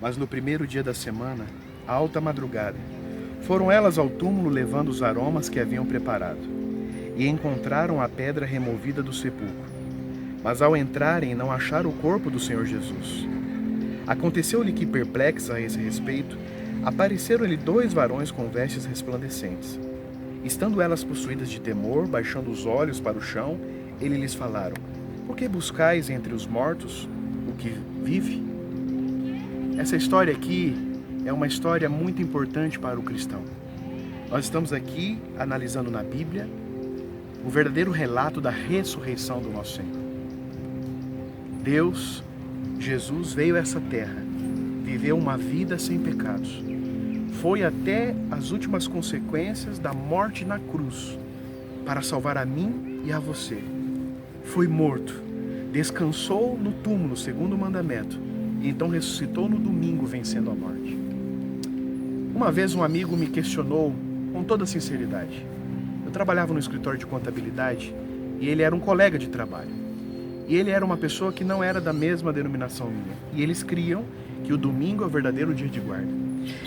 Mas no primeiro dia da semana, à alta madrugada, foram elas ao túmulo levando os aromas que haviam preparado, e encontraram a pedra removida do sepulcro. Mas ao entrarem, não acharam o corpo do Senhor Jesus. Aconteceu-lhe que, perplexa a esse respeito, apareceram-lhe 2 varões com vestes resplandecentes. Estando elas possuídas de temor, baixando os olhos para o chão, ele lhes falaram: Por que buscais entre os mortos o que vive? Essa história aqui é uma história muito importante para o cristão. Nós estamos aqui analisando na Bíblia o verdadeiro relato da ressurreição do nosso Senhor. Deus, Jesus, veio a essa terra, viveu uma vida sem pecados, foi até as últimas consequências da morte na cruz para salvar a mim e a você. Foi morto, descansou no túmulo, segundo o mandamento, e então ressuscitou no domingo, vencendo a morte. Uma vez um amigo me questionou com toda sinceridade. Eu trabalhava no escritório de contabilidade e ele era um colega de trabalho. E ele era uma pessoa que não era da mesma denominação minha. E eles criam que o domingo é o verdadeiro dia de guarda.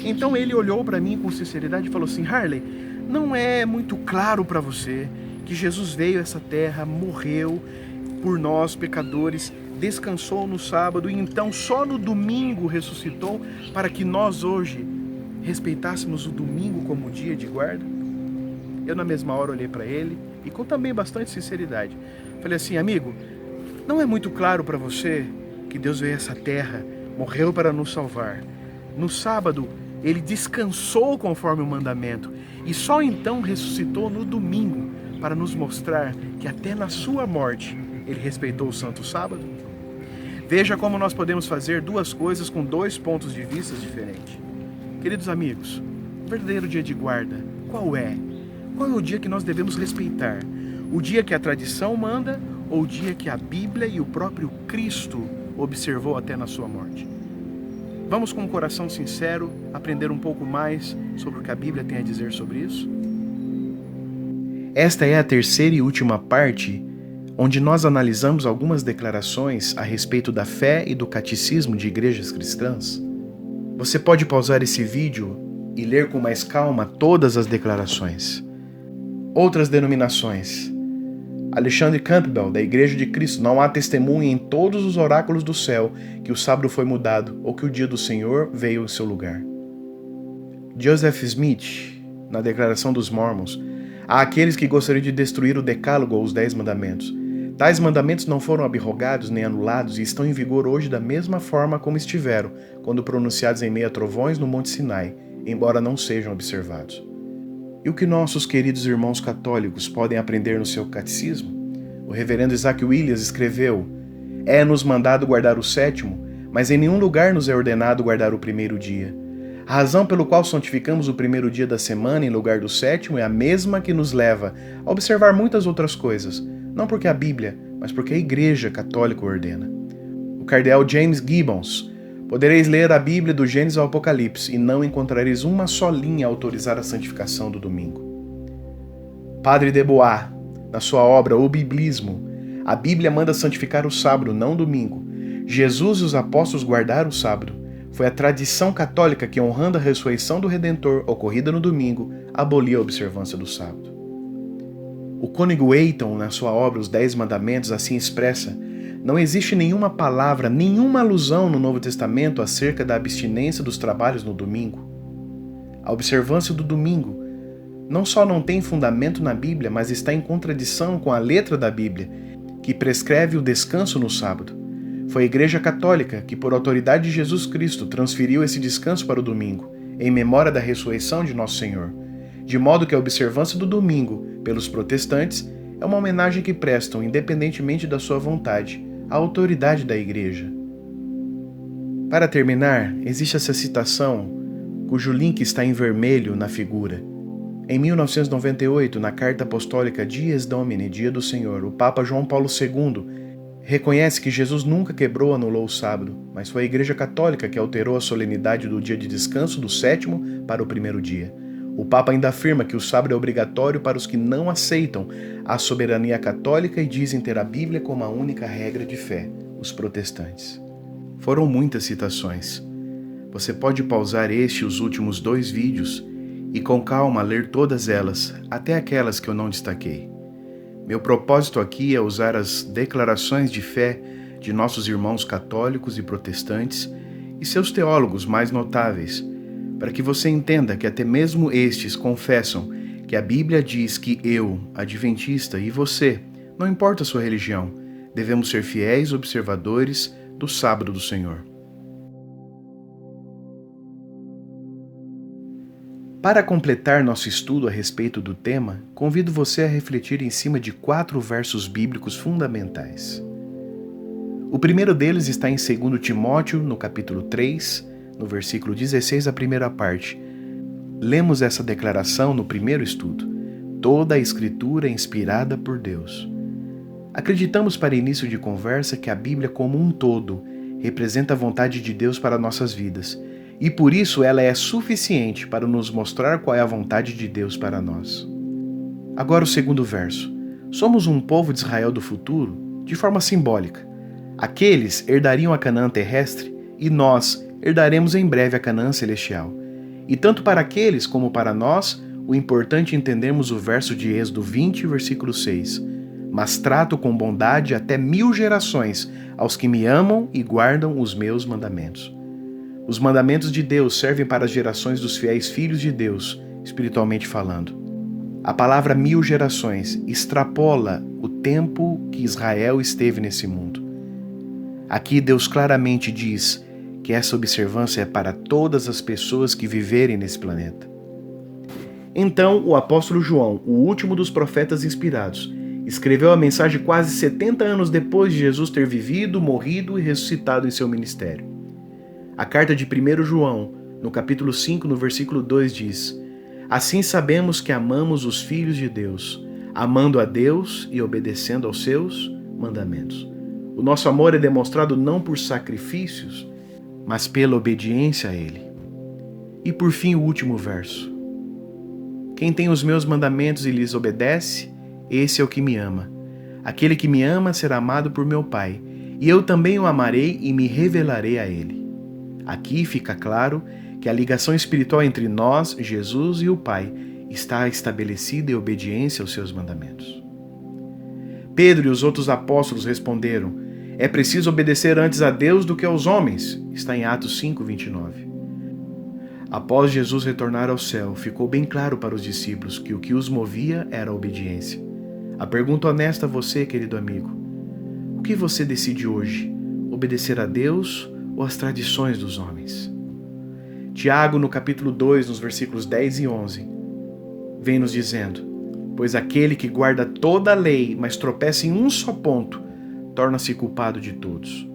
Então ele olhou para mim com sinceridade e falou assim: Harley, não é muito claro para você que Jesus veio a essa terra, morreu por nós, pecadores, descansou no sábado e então só no domingo ressuscitou para que nós hoje respeitássemos o domingo como dia de guarda? Eu na mesma hora olhei para ele e com também bastante sinceridade falei assim: amigo, não é muito claro para você que Deus veio a essa terra, morreu para nos salvar. No sábado ele descansou conforme o mandamento e só então ressuscitou no domingo para nos mostrar que até na sua morte ele respeitou o santo sábado? Veja como nós podemos fazer 2 coisas com 2 pontos de vista diferentes. Queridos amigos, o verdadeiro dia de guarda, qual é? Qual é o dia que nós devemos respeitar? O dia que a tradição manda ou o dia que a Bíblia e o próprio Cristo observou até na sua morte? Vamos com um coração sincero aprender um pouco mais sobre o que a Bíblia tem a dizer sobre isso? Esta é a terceira e última parte, onde nós analisamos algumas declarações a respeito da fé e do catecismo de igrejas cristãs. Você pode pausar esse vídeo e ler com mais calma todas as declarações. Outras denominações. Alexandre Campbell, da Igreja de Cristo: não há testemunha em todos os oráculos do céu que o sábado foi mudado ou que o dia do Senhor veio em seu lugar. Joseph Smith, na Declaração dos Mormons: há aqueles que gostariam de destruir o decálogo ou os 10 mandamentos. Tais mandamentos não foram abrogados nem anulados e estão em vigor hoje da mesma forma como estiveram quando pronunciados em meio a trovões no Monte Sinai, embora não sejam observados. E o que nossos queridos irmãos católicos podem aprender no seu catecismo? O reverendo Isaac Williams escreveu: é-nos mandado guardar o 7º, mas em nenhum lugar nos é ordenado guardar o 1º dia. A razão pelo qual santificamos o 1º dia da semana em lugar do 7º é a mesma que nos leva a observar muitas outras coisas, não porque a Bíblia, mas porque a Igreja Católica ordena. O cardeal James Gibbons: podereis ler a Bíblia do Gênesis ao Apocalipse e não encontrareis uma só linha a autorizar a santificação do domingo. Padre de Bois, na sua obra O Biblismo: a Bíblia manda santificar o sábado, não o domingo. Jesus e os apóstolos guardaram o sábado. Foi a tradição católica que, honrando a ressurreição do Redentor, ocorrida no domingo, abolia a observância do sábado. O cônego Eighton, na sua obra Os 10 Mandamentos, assim expressa: não existe nenhuma palavra, nenhuma alusão no Novo Testamento acerca da abstinência dos trabalhos no domingo. A observância do domingo não só não tem fundamento na Bíblia, mas está em contradição com a letra da Bíblia, que prescreve o descanso no sábado. Foi a Igreja Católica que, por autoridade de Jesus Cristo, transferiu esse descanso para o domingo, em memória da ressurreição de Nosso Senhor, de modo que a observância do domingo, pelos protestantes, é uma homenagem que prestam, independentemente da sua vontade, à autoridade da Igreja. Para terminar, existe essa citação, cujo link está em vermelho na figura. Em 1998, na Carta Apostólica Dies Domini, Dia do Senhor, o Papa João Paulo II reconhece que Jesus nunca quebrou ou anulou o sábado, mas foi a Igreja Católica que alterou a solenidade do dia de descanso do 7º para o 1º dia. O Papa ainda afirma que o sábado é obrigatório para os que não aceitam a soberania católica e dizem ter a Bíblia como a única regra de fé, os protestantes. Foram muitas citações, Você pode pausar este e os últimos 2 vídeos e com calma ler todas elas, até aquelas que eu não destaquei. Meu propósito aqui é usar as declarações de fé de nossos irmãos católicos e protestantes e seus teólogos mais notáveis, para que você entenda que até mesmo estes confessam que a Bíblia diz que eu, adventista, e você, não importa a sua religião, devemos ser fiéis observadores do sábado do Senhor. Para completar nosso estudo a respeito do tema, convido você a refletir em cima de 4 versos bíblicos fundamentais. O primeiro deles está em 2 Timóteo, no capítulo 3, no versículo 16, a primeira parte. Lemos essa declaração no primeiro estudo. Toda a Escritura é inspirada por Deus. Acreditamos, para início de conversa, que a Bíblia como um todo representa a vontade de Deus para nossas vidas, e por isso ela é suficiente para nos mostrar qual é a vontade de Deus para nós. Agora o segundo verso. Somos um povo de Israel do futuro, de forma simbólica. Aqueles herdariam a Canaã terrestre e nós herdaremos em breve a Canaã celestial. E tanto para aqueles como para nós, o importante é entendermos o verso de Êxodo 20, versículo 6. Mas trato com bondade até 1000 gerações aos que me amam e guardam os meus mandamentos. Os mandamentos de Deus servem para as gerações dos fiéis filhos de Deus, espiritualmente falando. A palavra 1000 gerações extrapola o tempo que Israel esteve nesse mundo. Aqui Deus claramente diz que essa observância é para todas as pessoas que viverem nesse planeta. Então, o apóstolo João, o último dos profetas inspirados, escreveu a mensagem quase 70 anos depois de Jesus ter vivido, morrido e ressuscitado em seu ministério. A carta de 1 João, no capítulo 5, no versículo 2, diz: Assim sabemos que amamos os filhos de Deus, amando a Deus e obedecendo aos seus mandamentos. O nosso amor é demonstrado não por sacrifícios, mas pela obediência a Ele. E por fim, o último verso. Quem tem os meus mandamentos e lhes obedece, esse é o que me ama. Aquele que me ama será amado por meu Pai, e eu também o amarei e me revelarei a ele. Aqui fica claro que a ligação espiritual entre nós, Jesus e o Pai está estabelecida em obediência aos seus mandamentos. Pedro e os outros apóstolos responderam: é preciso obedecer antes a Deus do que aos homens. Está em Atos 5, 29. Após Jesus retornar ao céu, ficou bem claro para os discípulos que o que os movia era a obediência. A pergunta honesta a você, querido amigo: o que você decide hoje? Obedecer a Deus ou às tradições dos homens? Tiago, no capítulo 2, nos versículos 10 e 11, vem nos dizendo: pois aquele que guarda toda a lei, mas tropeça em um só ponto, torna-se culpado de todos.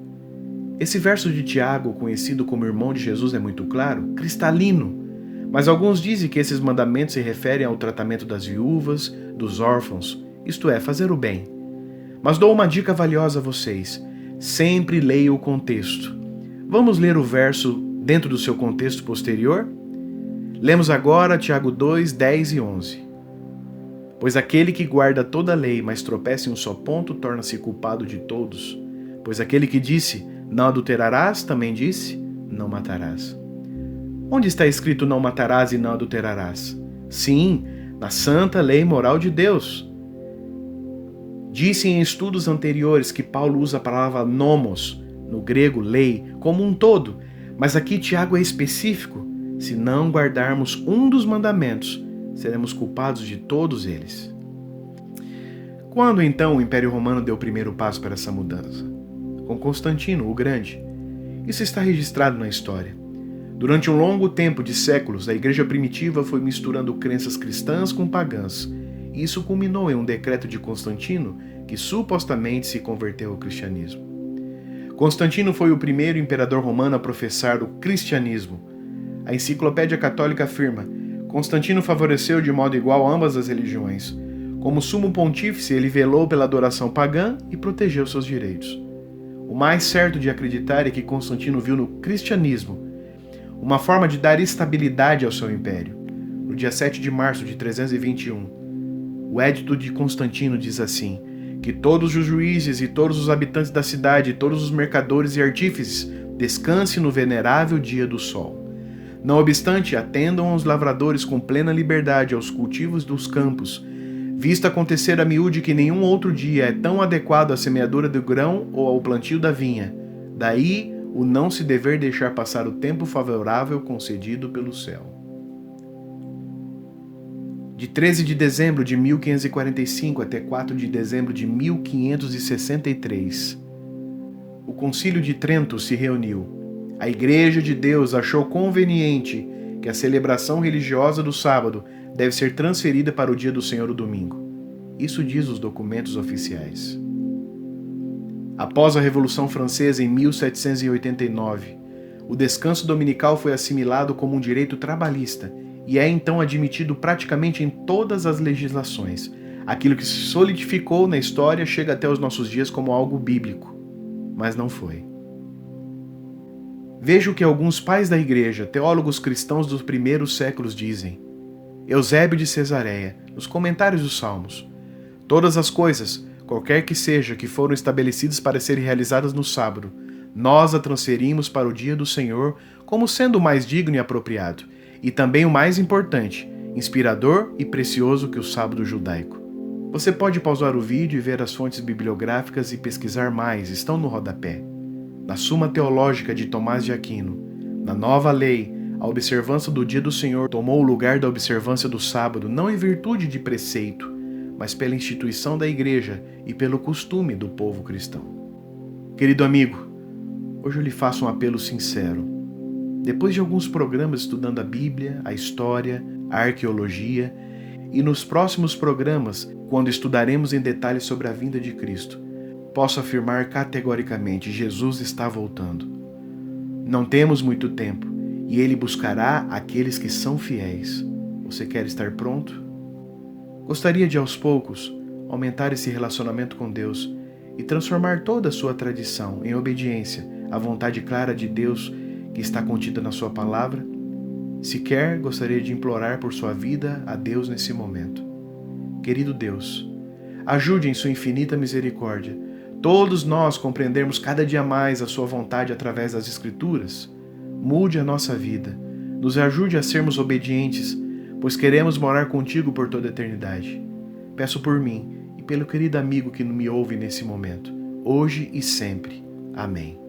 Esse verso de Tiago, conhecido como irmão de Jesus, é muito claro, cristalino, mas alguns dizem que esses mandamentos se referem ao tratamento das viúvas, dos órfãos, isto é, fazer o bem. Mas dou uma dica valiosa a vocês: sempre leia o contexto. Vamos ler o verso dentro do seu contexto posterior? Lemos agora Tiago 2, 10 e 11. Pois aquele que guarda toda a lei, mas tropeça em um só ponto, torna-se culpado de todos. Pois aquele que disse, não adulterarás, também disse, não matarás. Onde está escrito não matarás e não adulterarás? Sim, na santa lei moral de Deus. Disse em estudos anteriores que Paulo usa a palavra nomos, no grego lei, como um todo, mas aqui Tiago é específico. Se não guardarmos um dos mandamentos, seremos culpados de todos eles. Quando então o Império Romano deu o primeiro passo para essa mudança? Com Constantino, o Grande. Isso está registrado na história. Durante um longo tempo de séculos, a igreja primitiva foi misturando crenças cristãs com pagãs, e isso culminou em um decreto de Constantino que supostamente se converteu ao cristianismo. Constantino foi o primeiro imperador romano a professar o cristianismo. A Enciclopédia Católica afirma: Constantino favoreceu de modo igual ambas as religiões. Como sumo pontífice, ele velou pela adoração pagã e protegeu seus direitos. O mais certo de acreditar é que Constantino viu no cristianismo uma forma de dar estabilidade ao seu império. No dia 7 de março de 321, o Edito de Constantino diz assim: que todos os juízes e todos os habitantes da cidade, todos os mercadores e artífices Descanse no venerável dia do sol. Não obstante, atendam os lavradores com plena liberdade aos cultivos dos campos, visto acontecer a miúde que nenhum outro dia é tão adequado à semeadura do grão ou ao plantio da vinha. Daí o não se dever deixar passar o tempo favorável concedido pelo céu. De 13 de dezembro de 1545 até 4 de dezembro de 1563, o Concílio de Trento se reuniu. A Igreja de Deus achou conveniente que a celebração religiosa do sábado deve ser transferida para o dia do Senhor, o domingo. Isso diz os documentos oficiais. Após a Revolução Francesa em 1789, o descanso dominical foi assimilado como um direito trabalhista e é então admitido praticamente em todas as legislações. Aquilo que se solidificou na história chega até os nossos dias como algo bíblico, mas não foi. Veja o que alguns pais da Igreja, teólogos cristãos dos primeiros séculos dizem. Eusébio de Cesareia, nos comentários dos Salmos: todas as coisas, qualquer que seja, que foram estabelecidas para serem realizadas no sábado, nós a transferimos para o dia do Senhor como sendo o mais digno e apropriado, e também o mais importante, inspirador e precioso que o sábado judaico. Você pode pausar o vídeo e ver as fontes bibliográficas e pesquisar mais, estão no rodapé. Na Suma Teológica de Tomás de Aquino, na Nova Lei, a observância do dia do Senhor tomou o lugar da observância do sábado não em virtude de preceito, mas pela instituição da Igreja e pelo costume do povo cristão. Querido amigo, hoje eu lhe faço um apelo sincero. Depois de alguns programas estudando a Bíblia, a história, a arqueologia, e nos próximos programas, quando estudaremos em detalhes sobre a vinda de Cristo, posso afirmar categoricamente: Jesus está voltando. Não temos muito tempo, e Ele buscará aqueles que são fiéis. Você quer estar pronto? Gostaria de, aos poucos, aumentar esse relacionamento com Deus e transformar toda a sua tradição em obediência à vontade clara de Deus que está contida na sua palavra? Se quer, gostaria de implorar por sua vida a Deus nesse momento. Querido Deus, ajude em sua infinita misericórdia todos nós compreendermos cada dia mais a sua vontade através das Escrituras. Mude a nossa vida, nos ajude a sermos obedientes, pois queremos morar contigo por toda a eternidade. Peço por mim e pelo querido amigo que me ouve nesse momento, hoje e sempre. Amém.